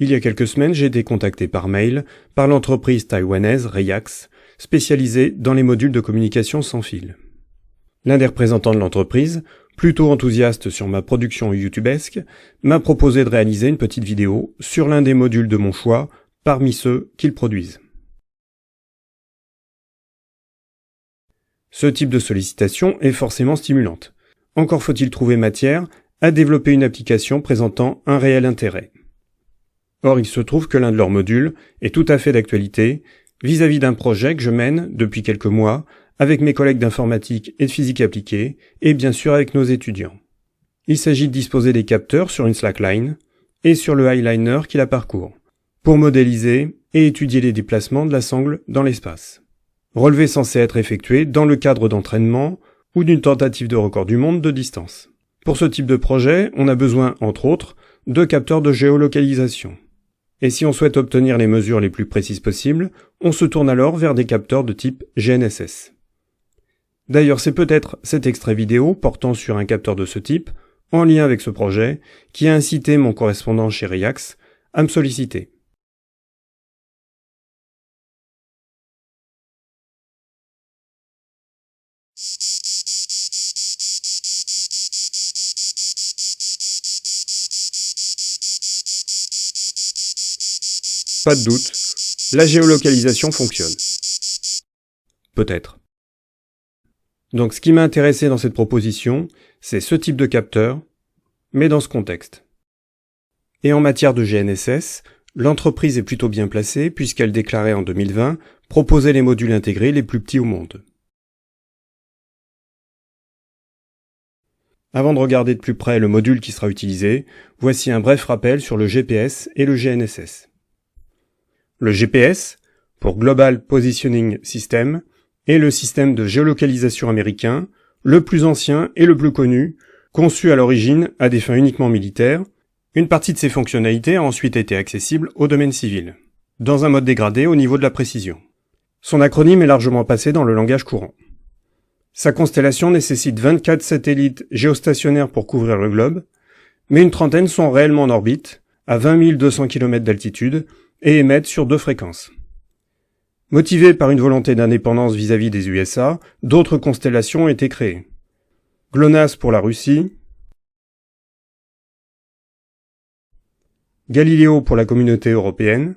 Il y a quelques semaines, j'ai été contacté par mail par l'entreprise taïwanaise Reiax, spécialisée dans les modules de communication sans fil. L'un des représentants de l'entreprise, plutôt enthousiaste sur ma production youtubesque, m'a proposé de réaliser une petite vidéo sur l'un des modules de mon choix parmi ceux qu'ils produisent. Ce type de sollicitation est forcément stimulante. Encore faut-il trouver matière à développer une application présentant un réel intérêt. Or, il se trouve que l'un de leurs modules est tout à fait d'actualité vis-à-vis d'un projet que je mène depuis quelques mois avec mes collègues d'informatique et de physique appliquée et bien sûr avec nos étudiants. Il s'agit de disposer des capteurs sur une slackline et sur le highliner qui la parcourt pour modéliser et étudier les déplacements de la sangle dans l'espace. Relevé censé être effectué dans le cadre d'entraînement ou d'une tentative de record du monde de distance. Pour ce type de projet, on a besoin, entre autres, de capteurs de géolocalisation. Et si on souhaite obtenir les mesures les plus précises possibles, on se tourne alors vers des capteurs de type GNSS. D'ailleurs, c'est peut-être cet extrait vidéo portant sur un capteur de ce type, en lien avec ce projet, qui a incité mon correspondant chez Reiax à me solliciter. Pas de doute, la géolocalisation fonctionne. Peut-être. Donc ce qui m'a intéressé dans cette proposition, c'est ce type de capteur, mais dans ce contexte. Et en matière de GNSS, l'entreprise est plutôt bien placée puisqu'elle déclarait en 2020 proposer les modules intégrés les plus petits au monde. Avant de regarder de plus près le module qui sera utilisé, voici un bref rappel sur le GPS et le GNSS. Le GPS, pour Global Positioning System, est le système de géolocalisation américain, le plus ancien et le plus connu, conçu à l'origine à des fins uniquement militaires. Une partie de ses fonctionnalités a ensuite été accessible au domaine civil, dans un mode dégradé au niveau de la précision. Son acronyme est largement passé dans le langage courant. Sa constellation nécessite 24 satellites géostationnaires pour couvrir le globe, mais une trentaine sont réellement en orbite, à 20 200 km d'altitude, et émettent sur 2 fréquences. Motivés par une volonté d'indépendance vis-à-vis des USA, d'autres constellations ont été créées. GLONASS pour la Russie, Galileo pour la communauté européenne,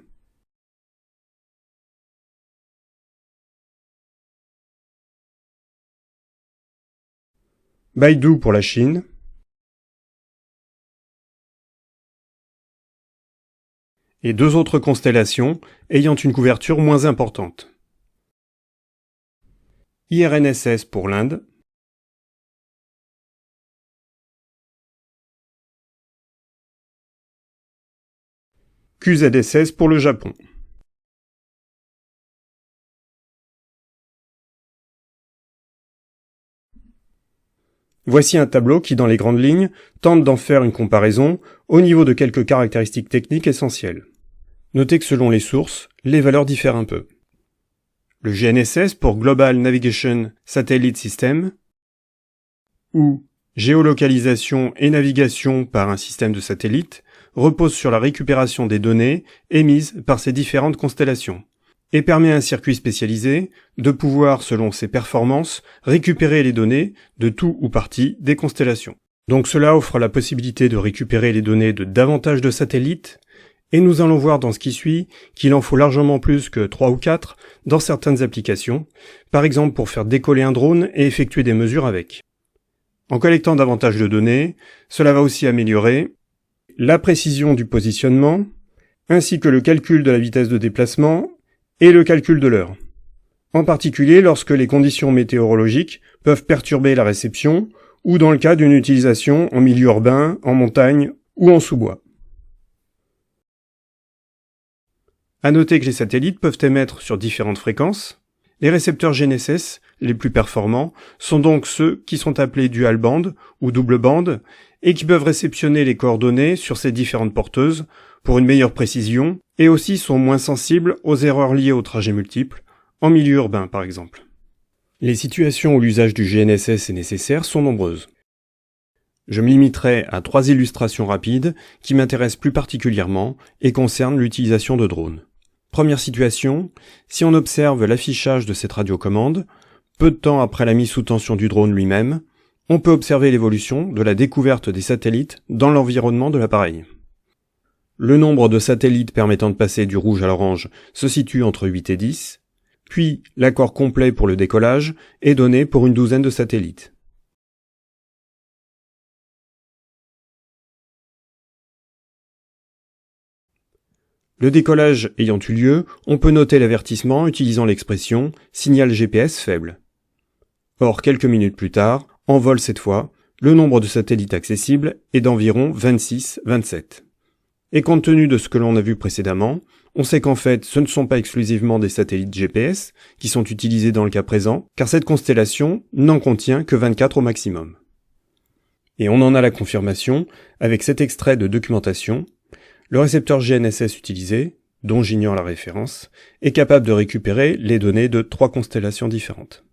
Baidu pour la Chine, et 2 autres constellations ayant une couverture moins importante. IRNSS pour l'Inde, QZSS pour le Japon. Voici un tableau qui, dans les grandes lignes, tente d'en faire une comparaison au niveau de quelques caractéristiques techniques essentielles. Notez que selon les sources, les valeurs diffèrent un peu. Le GNSS pour Global Navigation Satellite System, ou géolocalisation et navigation par un système de satellites, repose sur la récupération des données émises par ces différentes constellations, et permet à un circuit spécialisé de pouvoir, selon ses performances, récupérer les données de tout ou partie des constellations. Donc cela offre la possibilité de récupérer les données de davantage de satellites, et nous allons voir dans ce qui suit qu'il en faut largement plus que 3 ou 4 dans certaines applications, par exemple pour faire décoller un drone et effectuer des mesures avec. En collectant davantage de données, cela va aussi améliorer la précision du positionnement, ainsi que le calcul de la vitesse de déplacement et le calcul de l'heure. En particulier lorsque les conditions météorologiques peuvent perturber la réception ou dans le cas d'une utilisation en milieu urbain, en montagne ou en sous-bois. À noter que les satellites peuvent émettre sur différentes fréquences. Les récepteurs GNSS les plus performants sont donc ceux qui sont appelés dual band ou double bande et qui peuvent réceptionner les coordonnées sur ces différentes porteuses pour une meilleure précision et aussi sont moins sensibles aux erreurs liées aux trajets multiples, en milieu urbain par exemple. Les situations où l'usage du GNSS est nécessaire sont nombreuses. Je me limiterai à 3 illustrations rapides qui m'intéressent plus particulièrement et concernent l'utilisation de drones. Première situation, si on observe l'affichage de cette radiocommande, peu de temps après la mise sous tension du drone lui-même, on peut observer l'évolution de la découverte des satellites dans l'environnement de l'appareil. Le nombre de satellites permettant de passer du rouge à l'orange se situe entre 8 et 10, puis l'accord complet pour le décollage est donné pour une douzaine de satellites. Le décollage ayant eu lieu, on peut noter l'avertissement utilisant l'expression « signal GPS faible ». Or, quelques minutes plus tard, en vol cette fois, le nombre de satellites accessibles est d'environ 26-27. Et compte tenu de ce que l'on a vu précédemment, on sait qu'en fait ce ne sont pas exclusivement des satellites GPS qui sont utilisés dans le cas présent, car cette constellation n'en contient que 24 au maximum. Et on en a la confirmation avec cet extrait de documentation. Le récepteur GNSS utilisé, dont j'ignore la référence, est capable de récupérer les données de 3 constellations différentes.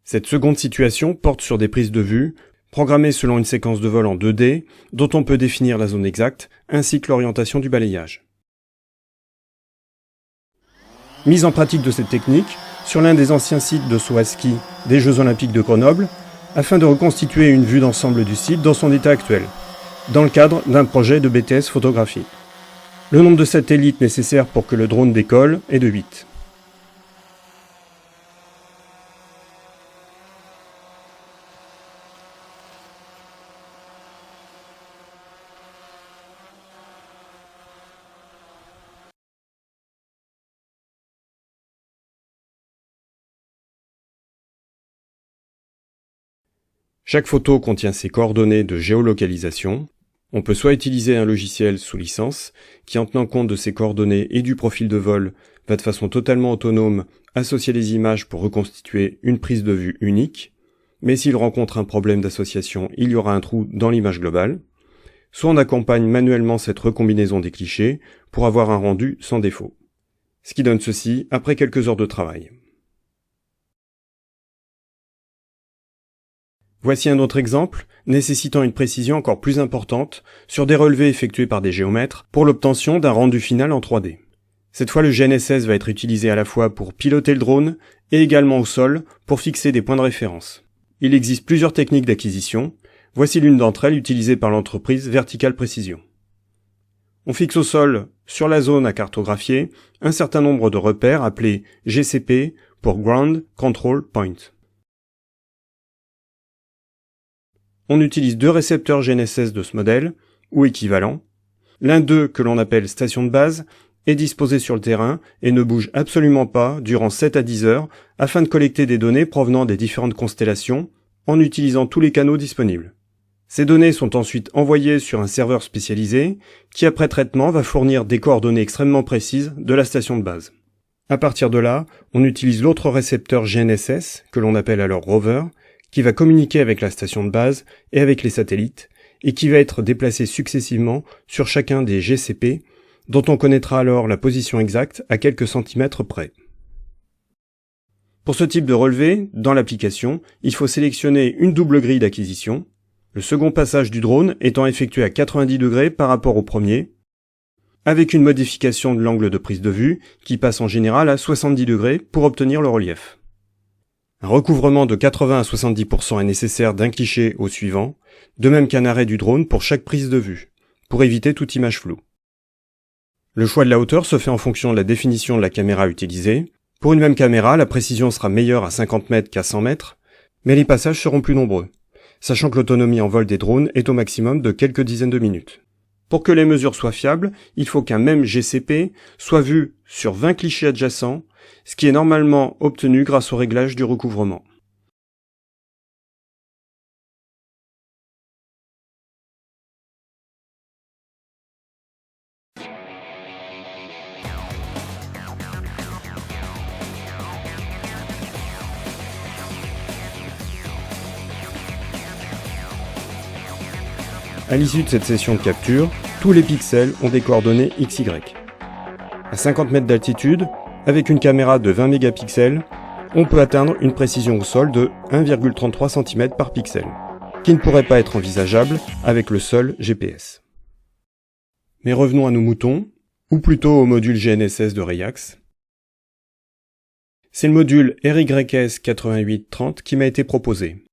Cette seconde situation porte sur des prises de vue programmées selon une séquence de vol en 2D dont on peut définir la zone exacte ainsi que l'orientation du balayage. Mise en pratique de cette technique sur l'un des anciens sites de saut à ski des Jeux Olympiques de Grenoble afin de reconstituer une vue d'ensemble du site dans son état actuel, dans le cadre d'un projet de BTS photographie. Le nombre de satellites nécessaires pour que le drone décolle est de 8. Chaque photo contient ses coordonnées de géolocalisation. On peut soit utiliser un logiciel sous licence, qui en tenant compte de ses coordonnées et du profil de vol, va de façon totalement autonome associer les images pour reconstituer une prise de vue unique, mais s'il rencontre un problème d'association, il y aura un trou dans l'image globale. Soit on accompagne manuellement cette recombinaison des clichés pour avoir un rendu sans défaut. Ce qui donne ceci après quelques heures de travail. Voici un autre exemple, nécessitant une précision encore plus importante sur des relevés effectués par des géomètres pour l'obtention d'un rendu final en 3D. Cette fois, le GNSS va être utilisé à la fois pour piloter le drone et également au sol pour fixer des points de référence. Il existe plusieurs techniques d'acquisition. Voici l'une d'entre elles utilisée par l'entreprise Vertical Precision. On fixe au sol, sur la zone à cartographier, un certain nombre de repères appelés GCP pour Ground Control Point. On utilise 2 récepteurs GNSS de ce modèle, ou équivalents. L'un d'eux, que l'on appelle station de base, est disposé sur le terrain et ne bouge absolument pas durant 7 à 10 heures afin de collecter des données provenant des différentes constellations en utilisant tous les canaux disponibles. Ces données sont ensuite envoyées sur un serveur spécialisé qui, après traitement, va fournir des coordonnées extrêmement précises de la station de base. À partir de là, on utilise l'autre récepteur GNSS, que l'on appelle alors rover, qui va communiquer avec la station de base et avec les satellites, et qui va être déplacé successivement sur chacun des GCP, dont on connaîtra alors la position exacte à quelques centimètres près. Pour ce type de relevé, dans l'application, il faut sélectionner une double grille d'acquisition, le second passage du drone étant effectué à 90 degrés par rapport au premier, avec une modification de l'angle de prise de vue qui passe en général à 70 degrés pour obtenir le relief. Un recouvrement de 80 à 70% est nécessaire d'un cliché au suivant, de même qu'un arrêt du drone pour chaque prise de vue, pour éviter toute image floue. Le choix de la hauteur se fait en fonction de la définition de la caméra utilisée. Pour une même caméra, la précision sera meilleure à 50 mètres qu'à 100 mètres, mais les passages seront plus nombreux, sachant que l'autonomie en vol des drones est au maximum de quelques dizaines de minutes. Pour que les mesures soient fiables, il faut qu'un même GCP soit vu sur 20 clichés adjacents, ce qui est normalement obtenu grâce au réglage du recouvrement. À l'issue de cette session de capture, tous les pixels ont des coordonnées XY. À 50 mètres d'altitude, avec une caméra de 20 mégapixels, on peut atteindre une précision au sol de 1,33 cm par pixel, qui ne pourrait pas être envisageable avec le seul GPS. Mais revenons à nos moutons, ou plutôt au module GNSS de Rayax. C'est le module RYS8830 qui m'a été proposé.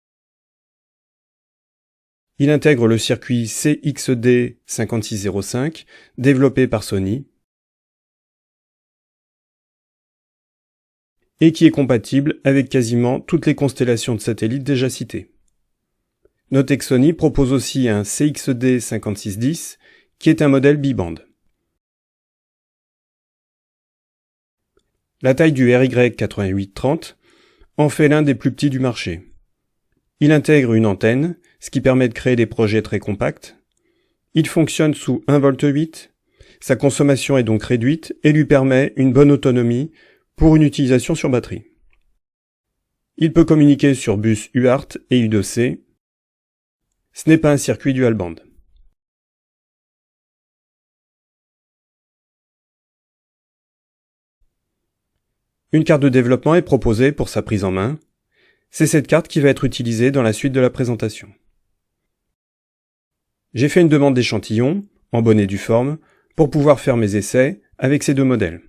Il intègre le circuit CXD5605 développé par Sony et qui est compatible avec quasiment toutes les constellations de satellites déjà citées. Notez que Sony propose aussi un CXD5610 qui est un modèle bi-band. La taille du RY8830 en fait l'un des plus petits du marché. Il intègre une antenne, ce qui permet de créer des projets très compacts. Il fonctionne sous 1,8 V, sa consommation est donc réduite et lui permet une bonne autonomie pour une utilisation sur batterie. Il peut communiquer sur bus UART et U2C. Ce n'est pas un circuit dual band. Une carte de développement est proposée pour sa prise en main. C'est cette carte qui va être utilisée dans la suite de la présentation. J'ai fait une demande d'échantillon, en bonne et due forme, pour pouvoir faire mes essais avec ces deux modèles.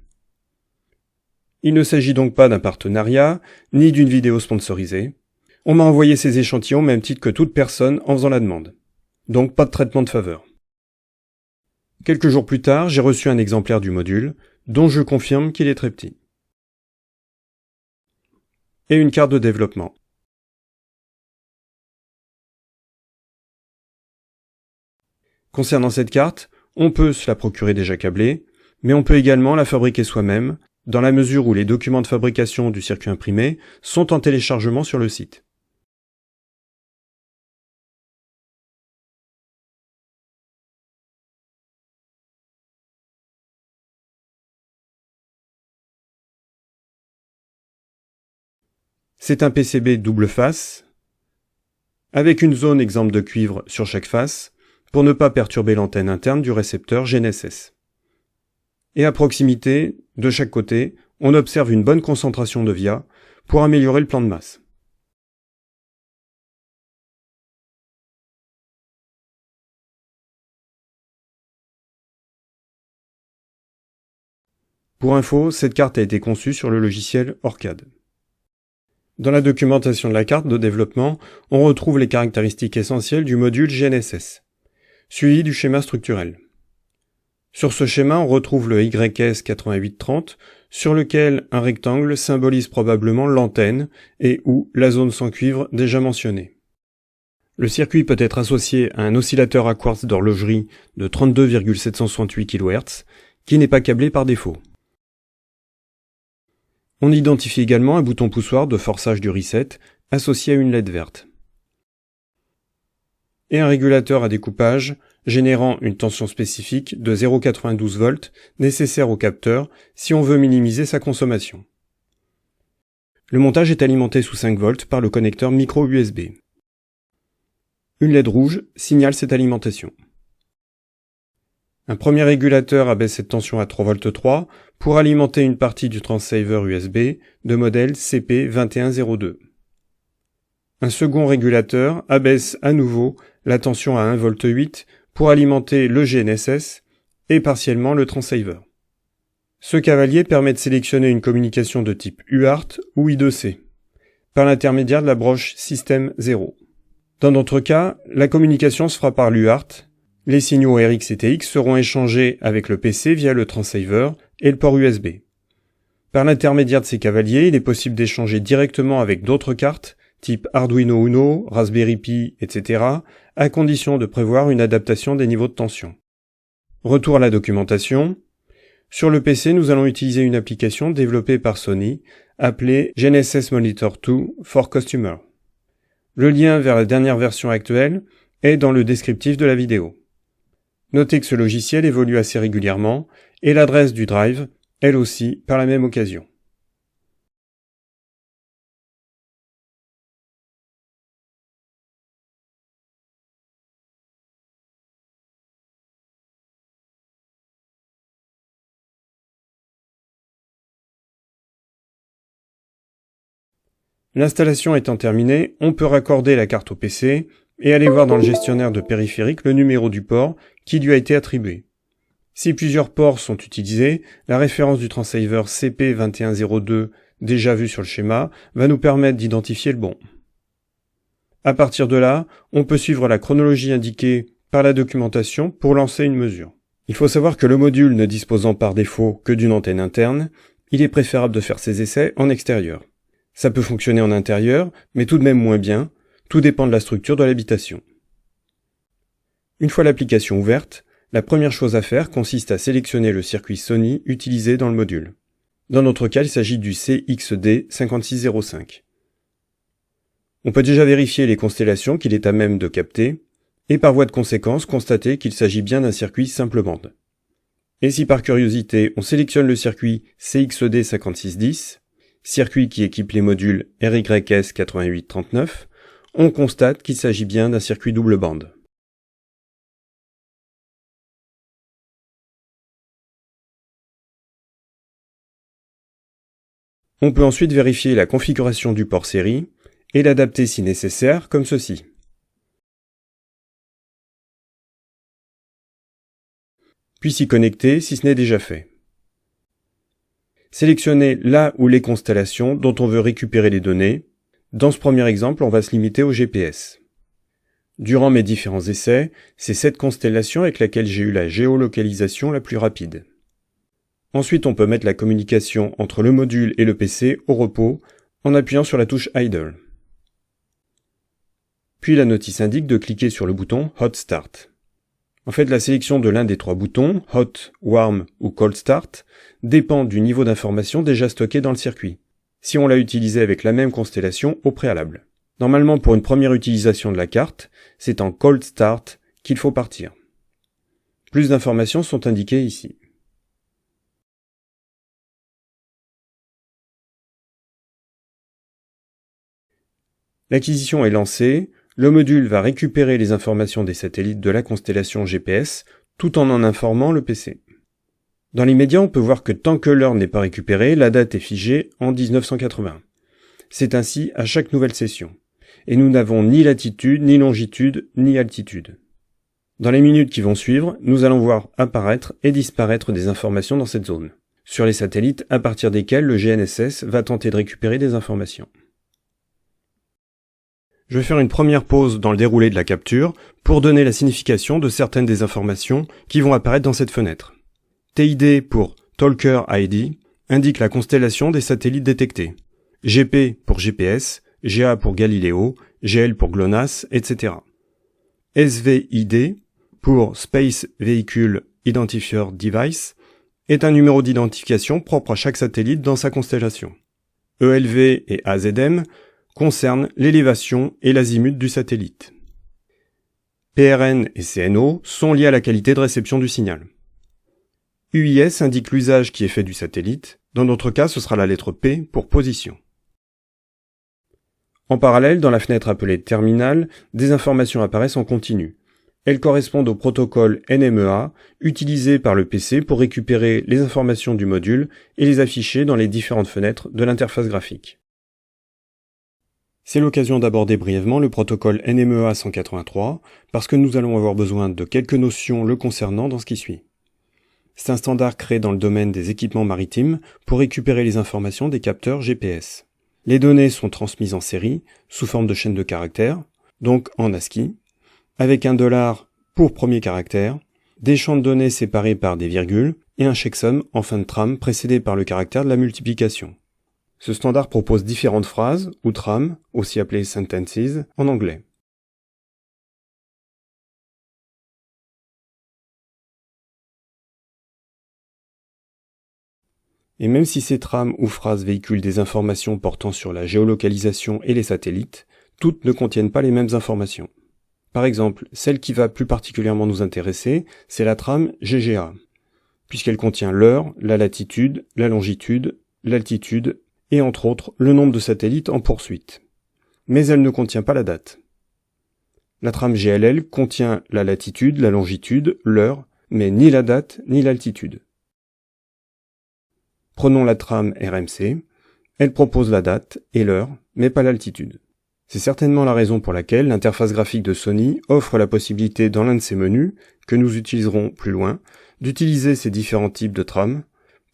Il ne s'agit donc pas d'un partenariat, ni d'une vidéo sponsorisée. On m'a envoyé ces échantillons au même titre que toute personne en faisant la demande. Donc pas de traitement de faveur. Quelques jours plus tard, j'ai reçu un exemplaire du module, dont je confirme qu'il est très petit. Et une carte de développement. Concernant cette carte, on peut se la procurer déjà câblée, mais on peut également la fabriquer soi-même, dans la mesure où les documents de fabrication du circuit imprimé sont en téléchargement sur le site. C'est un PCB double face, avec une zone exemple de cuivre sur chaque face, pour ne pas perturber l'antenne interne du récepteur GNSS. Et à proximité, de chaque côté, on observe une bonne concentration de via pour améliorer le plan de masse. Pour info, cette carte a été conçue sur le logiciel ORCAD. Dans la documentation de la carte de développement, on retrouve les caractéristiques essentielles du module GNSS, suivi du schéma structurel. Sur ce schéma, on retrouve le YS8830, sur lequel un rectangle symbolise probablement l'antenne et ou la zone sans cuivre déjà mentionnée. Le circuit peut être associé à un oscillateur à quartz d'horlogerie de 32,768 kHz, qui n'est pas câblé par défaut. On identifie également un bouton poussoir de forçage du reset associé à une LED verte. Et un régulateur à découpage générant une tension spécifique de 0,92 V nécessaire au capteur si on veut minimiser sa consommation. Le montage est alimenté sous 5 V par le connecteur micro USB. Une LED rouge signale cette alimentation. Un premier régulateur abaisse cette tension à 3,3 V pour alimenter une partie du transceiver USB de modèle CP2102. Un second régulateur abaisse à nouveau la tension à 1,8 V pour alimenter le GNSS et partiellement le transceiver. Ce cavalier permet de sélectionner une communication de type UART ou I2C, par l'intermédiaire de la broche Système 0. Dans notre cas, la communication se fera par l'UART. Les signaux RX et TX seront échangés avec le PC via le transceiver et le port USB. Par l'intermédiaire de ces cavaliers, il est possible d'échanger directement avec d'autres cartes, type Arduino Uno, Raspberry Pi, etc., à condition de prévoir une adaptation des niveaux de tension. Retour à la documentation. Sur le PC, nous allons utiliser une application développée par Sony, appelée GNSS Monitor 2 for Customer. Le lien vers la dernière version actuelle est dans le descriptif de la vidéo. Notez que ce logiciel évolue assez régulièrement et l'adresse du drive, elle aussi, par la même occasion. L'installation étant terminée, on peut raccorder la carte au PC et aller voir dans le gestionnaire de périphérique le numéro du port qui lui a été attribué. Si plusieurs ports sont utilisés, la référence du transceiver CP2102 déjà vue sur le schéma va nous permettre d'identifier le bon. À partir de là, on peut suivre la chronologie indiquée par la documentation pour lancer une mesure. Il faut savoir que le module ne disposant par défaut que d'une antenne interne, il est préférable de faire ses essais en extérieur. Ça peut fonctionner en intérieur, mais tout de même moins bien, tout dépend de la structure de l'habitation. Une fois l'application ouverte, la première chose à faire consiste à sélectionner le circuit Sony utilisé dans le module. Dans notre cas, il s'agit du CXD5605. On peut déjà vérifier les constellations qu'il est à même de capter, et par voie de conséquence constater qu'il s'agit bien d'un circuit simple bande. Et si par curiosité on sélectionne le circuit CXD5610, circuit qui équipe les modules RYS8839, on constate qu'il s'agit bien d'un circuit double bande. On peut ensuite vérifier la configuration du port série et l'adapter si nécessaire, comme ceci. Puis s'y connecter si ce n'est déjà fait. Sélectionnez là ou les constellations dont on veut récupérer les données. Dans ce premier exemple, on va se limiter au GPS. Durant mes différents essais, c'est cette constellation avec laquelle j'ai eu la géolocalisation la plus rapide. Ensuite, on peut mettre la communication entre le module et le PC au repos en appuyant sur la touche Idle. Puis la notice indique de cliquer sur le bouton Hot Start. En fait, la sélection de l'un des trois boutons, Hot, Warm ou Cold Start, dépend du niveau d'information déjà stocké dans le circuit, si on l'a utilisé avec la même constellation au préalable. Normalement, pour une première utilisation de la carte, c'est en Cold Start qu'il faut partir. Plus d'informations sont indiquées ici. L'acquisition est lancée, le module va récupérer les informations des satellites de la constellation GPS tout en informant le PC. Dans l'immédiat, on peut voir que tant que l'heure n'est pas récupérée, la date est figée en 1980. C'est ainsi à chaque nouvelle session. Et nous n'avons ni latitude, ni longitude, ni altitude. Dans les minutes qui vont suivre, nous allons voir apparaître et disparaître des informations dans cette zone, sur les satellites à partir desquels le GNSS va tenter de récupérer des informations. Je vais faire une première pause dans le déroulé de la capture pour donner la signification de certaines des informations qui vont apparaître dans cette fenêtre. TID pour Talker ID indique la constellation des satellites détectés. GP pour GPS, GA pour Galileo, GL pour GLONASS, etc. SVID pour Space Vehicle Identifier Device est un numéro d'identification propre à chaque satellite dans sa constellation. ELV et AZM concernent l'élévation et l'azimut du satellite. PRN et CNO sont liés à la qualité de réception du signal. UIS indique l'usage qui est fait du satellite, dans notre cas ce sera la lettre P pour position. En parallèle, dans la fenêtre appelée Terminal, des informations apparaissent en continu. Elles correspondent au protocole NMEA utilisé par le PC pour récupérer les informations du module et les afficher dans les différentes fenêtres de l'interface graphique. C'est l'occasion d'aborder brièvement le protocole NMEA 183 parce que nous allons avoir besoin de quelques notions le concernant dans ce qui suit. C'est un standard créé dans le domaine des équipements maritimes pour récupérer les informations des capteurs GPS. Les données sont transmises en série, sous forme de chaîne de caractères, donc en ASCII, avec un $ pour premier caractère, des champs de données séparés par des virgules et un checksum en fin de trame précédé par le caractère de la multiplication. Ce standard propose différentes phrases, ou trames, aussi appelées sentences, en anglais. Et même si ces trames ou phrases véhiculent des informations portant sur la géolocalisation et les satellites, toutes ne contiennent pas les mêmes informations. Par exemple, celle qui va plus particulièrement nous intéresser, c'est la trame GGA, puisqu'elle contient l'heure, la latitude, la longitude, l'altitude, et entre autres le nombre de satellites en poursuite. Mais elle ne contient pas la date. La trame GLL contient la latitude, la longitude, l'heure, mais ni la date ni l'altitude. Prenons la trame RMC. Elle propose la date et l'heure, mais pas l'altitude. C'est certainement la raison pour laquelle l'interface graphique de Sony offre la possibilité dans l'un de ses menus, que nous utiliserons plus loin, d'utiliser ces différents types de trames.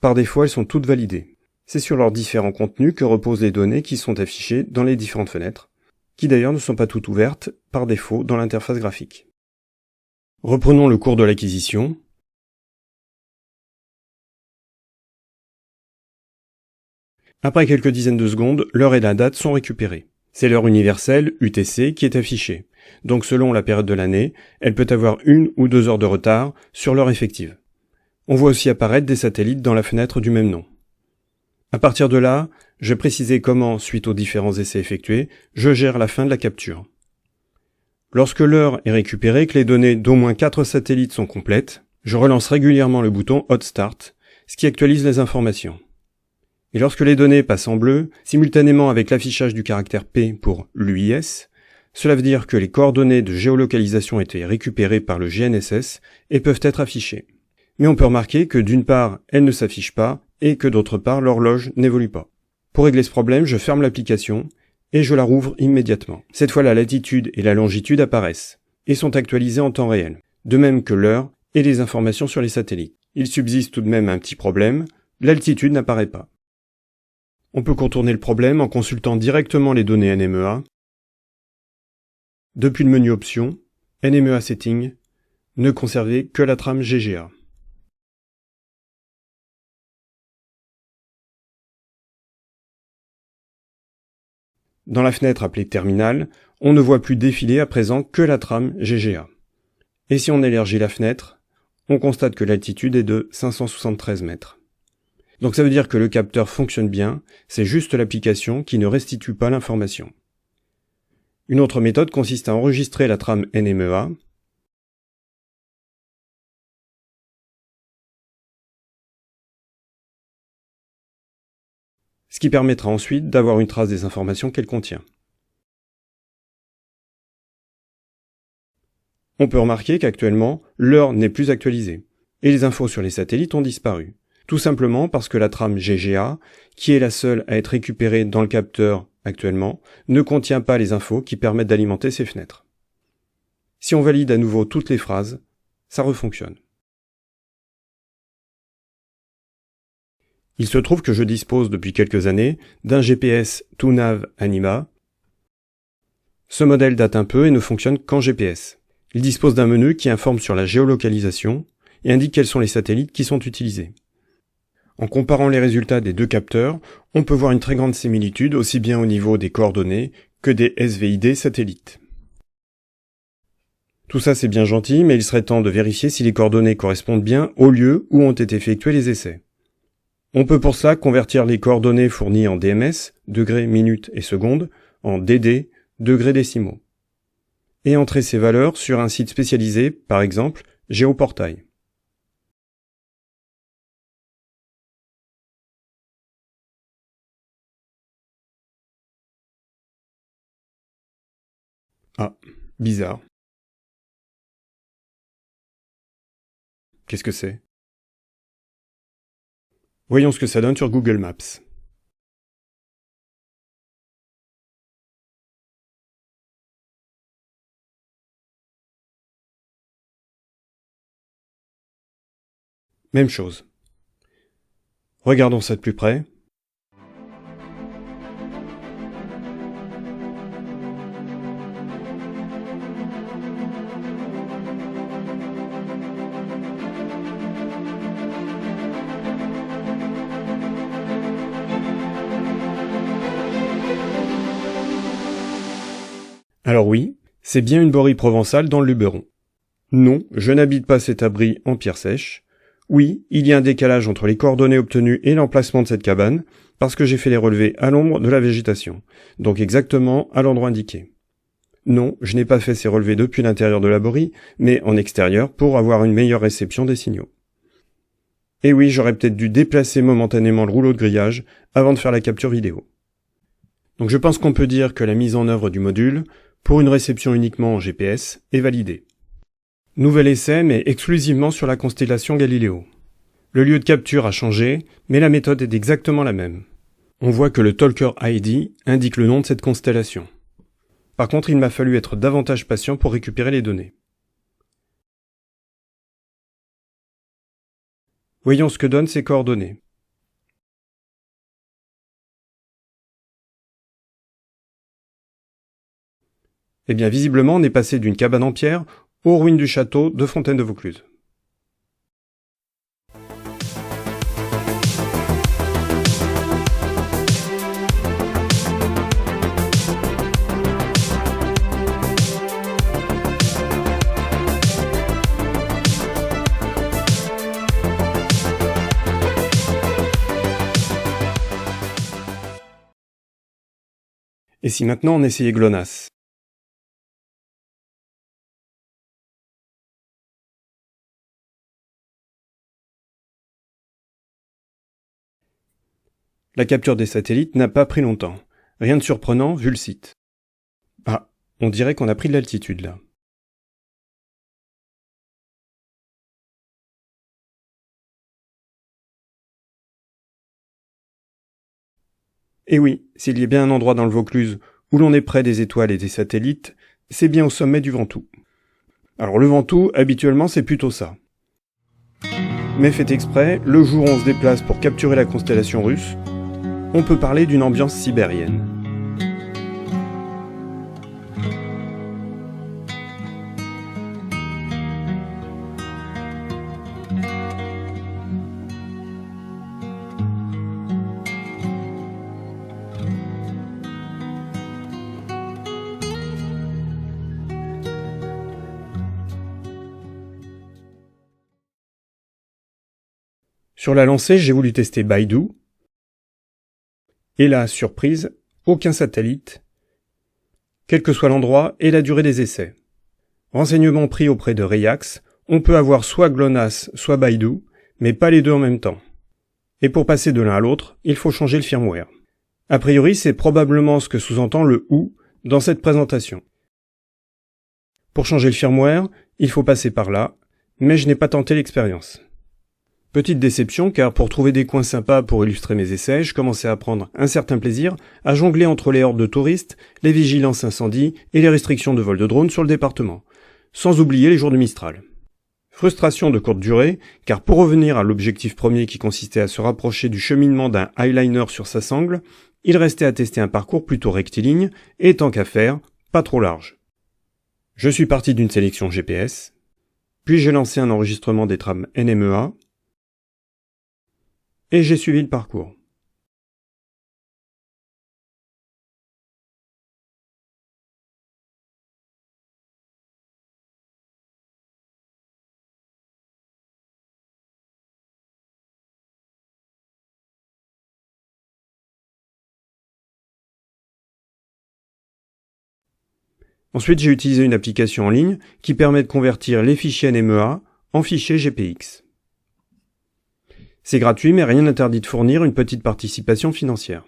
Par défaut, elles sont toutes validées. C'est sur leurs différents contenus que reposent les données qui sont affichées dans les différentes fenêtres, qui d'ailleurs ne sont pas toutes ouvertes par défaut dans l'interface graphique. Reprenons le cours de l'acquisition. Après quelques dizaines de secondes, l'heure et la date sont récupérées. C'est l'heure universelle, UTC, qui est affichée. Donc selon la période de l'année, elle peut avoir 1 ou 2 heures de retard sur l'heure effective. On voit aussi apparaître des satellites dans la fenêtre du même nom. À partir de là, je vais préciser comment, suite aux différents essais effectués, je gère la fin de la capture. Lorsque l'heure est récupérée, que les données d'au moins 4 satellites sont complètes, je relance régulièrement le bouton Hot Start, ce qui actualise les informations. Et lorsque les données passent en bleu, simultanément avec l'affichage du caractère P pour l'UIS, cela veut dire que les coordonnées de géolocalisation ont été récupérées par le GNSS et peuvent être affichées. Mais on peut remarquer que d'une part, elles ne s'affichent pas et que d'autre part, l'horloge n'évolue pas. Pour régler ce problème, je ferme l'application et je la rouvre immédiatement. Cette fois, la latitude et la longitude apparaissent et sont actualisées en temps réel, de même que l'heure et les informations sur les satellites. Il subsiste tout de même un petit problème, l'altitude n'apparaît pas. On peut contourner le problème en consultant directement les données NMEA. Depuis le menu Options, NMEA Setting, ne conservez que la trame GGA. Dans la fenêtre appelée Terminal, on ne voit plus défiler à présent que la trame GGA. Et si on élargit la fenêtre, on constate que l'altitude est de 573 mètres. Donc ça veut dire que le capteur fonctionne bien, c'est juste l'application qui ne restitue pas l'information. Une autre méthode consiste à enregistrer la trame NMEA, ce qui permettra ensuite d'avoir une trace des informations qu'elle contient. On peut remarquer qu'actuellement, l'heure n'est plus actualisée, et les infos sur les satellites ont disparu. Tout simplement parce que la trame GGA, qui est la seule à être récupérée dans le capteur actuellement, ne contient pas les infos qui permettent d'alimenter ces fenêtres. Si on valide à nouveau toutes les phrases, ça refonctionne. Il se trouve que je dispose depuis quelques années d'un GPS ToNav Anima. Ce modèle date un peu et ne fonctionne qu'en GPS. Il dispose d'un menu qui informe sur la géolocalisation et indique quels sont les satellites qui sont utilisés. En comparant les résultats des deux capteurs, on peut voir une très grande similitude aussi bien au niveau des coordonnées que des SVID satellites. Tout ça c'est bien gentil, mais il serait temps de vérifier si les coordonnées correspondent bien au lieu où ont été effectués les essais. On peut pour cela convertir les coordonnées fournies en DMS, degrés, minutes et secondes, en DD, degrés décimaux, et entrer ces valeurs sur un site spécialisé, par exemple Géoportail. Ah, bizarre. Qu'est-ce que c'est? Voyons ce que ça donne sur Google Maps. Même chose. Regardons ça de plus près. Alors oui, c'est bien une borie provençale dans le Luberon. Non, je n'habite pas cet abri en pierre sèche. Oui, il y a un décalage entre les coordonnées obtenues et l'emplacement de cette cabane, parce que j'ai fait les relevés à l'ombre de la végétation, donc exactement à l'endroit indiqué. Non, je n'ai pas fait ces relevés depuis l'intérieur de la borie, mais en extérieur pour avoir une meilleure réception des signaux. Et oui, j'aurais peut-être dû déplacer momentanément le rouleau de grillage avant de faire la capture vidéo. Donc je pense qu'on peut dire que la mise en œuvre du module, pour une réception uniquement en GPS, est validée. Nouvel essai, mais exclusivement sur la constellation Galiléo. Le lieu de capture a changé, mais la méthode est exactement la même. On voit que le Talker ID indique le nom de cette constellation. Par contre, il m'a fallu être davantage patient pour récupérer les données. Voyons ce que donnent ces coordonnées. Eh bien, visiblement, on est passé d'une cabane en pierre aux ruines du château de Fontaine de Vaucluse. Et si maintenant on essayait GLONASS? La capture des satellites n'a pas pris longtemps. Rien de surprenant vu le site. Ah, on dirait qu'on a pris de l'altitude là. Et oui, s'il y a bien un endroit dans le Vaucluse où l'on est près des étoiles et des satellites, c'est bien au sommet du Ventoux. Alors le Ventoux, habituellement, c'est plutôt ça. Mais fait exprès, le jour où on se déplace pour capturer la constellation russe, on peut parler d'une ambiance sibérienne. Sur la lancée, j'ai voulu tester Baidu. Et là, surprise, aucun satellite, quel que soit l'endroit et la durée des essais. Renseignements pris auprès de Reax, on peut avoir soit GLONASS, soit Baidu, mais pas les deux en même temps. Et pour passer de l'un à l'autre, il faut changer le firmware. A priori, c'est probablement ce que sous-entend le OU dans cette présentation. Pour changer le firmware, il faut passer par là, mais je n'ai pas tenté l'expérience. Petite déception, car pour trouver des coins sympas pour illustrer mes essais, je commençais à prendre un certain plaisir à jongler entre les hordes de touristes, les vigilances incendies et les restrictions de vol de drone sur le département, sans oublier les jours de Mistral. Frustration de courte durée, car pour revenir à l'objectif premier qui consistait à se rapprocher du cheminement d'un eyeliner sur sa sangle, il restait à tester un parcours plutôt rectiligne et, tant qu'à faire, pas trop large. Je suis parti d'une sélection GPS, puis j'ai lancé un enregistrement des trames NMEA, et j'ai suivi le parcours. Ensuite, j'ai utilisé une application en ligne qui permet de convertir les fichiers NMEA en fichiers GPX. C'est gratuit, mais rien n'interdit de fournir une petite participation financière.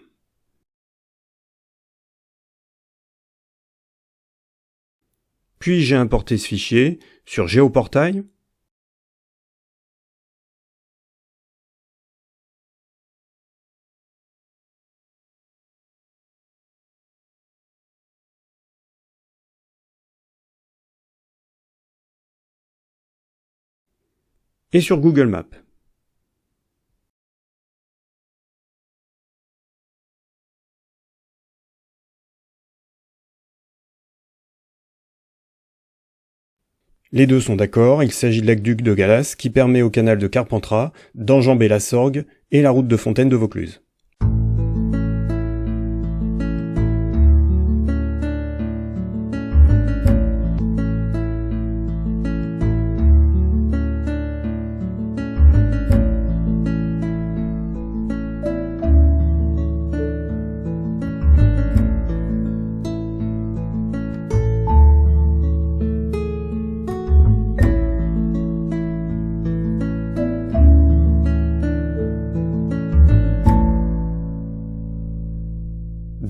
Puis j'ai importé ce fichier sur Géoportail, et sur Google Maps. Les deux sont d'accord, il s'agit de l'aqueduc de Galas qui permet au canal de Carpentras d'enjamber la Sorgue et la route de Fontaine de Vaucluse.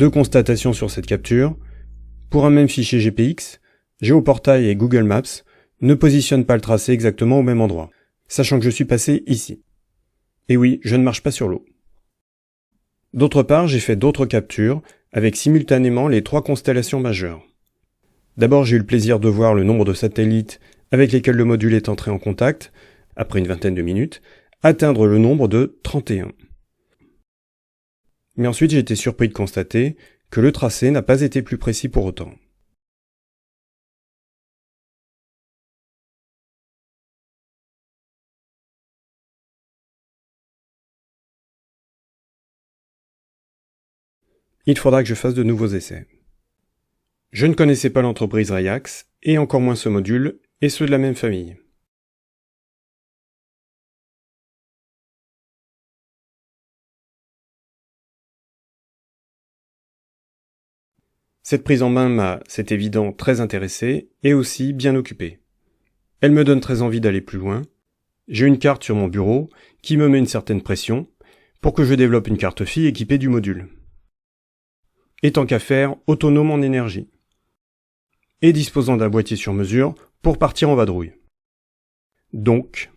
Deux constatations sur cette capture. Pour un même fichier GPX, Géoportail et Google Maps ne positionnent pas le tracé exactement au même endroit, sachant que je suis passé ici. Et oui, je ne marche pas sur l'eau. D'autre part, j'ai fait d'autres captures avec simultanément les 3 constellations majeures. D'abord, j'ai eu le plaisir de voir le nombre de satellites avec lesquels le module est entré en contact, après une vingtaine de minutes, atteindre le nombre de 31. Mais ensuite, j'ai été surpris de constater que le tracé n'a pas été plus précis pour autant. Il faudra que je fasse de nouveaux essais. Je ne connaissais pas l'entreprise Rayax, et encore moins ce module, et ceux de la même famille. Cette prise en main m'a, c'est évident, très intéressé, et aussi bien occupé. Elle me donne très envie d'aller plus loin. J'ai une carte sur mon bureau qui me met une certaine pression pour que je développe une carte fille équipée du module. Et tant qu'à faire, autonome en énergie. Et disposant d'un boîtier sur mesure pour partir en vadrouille. Donc,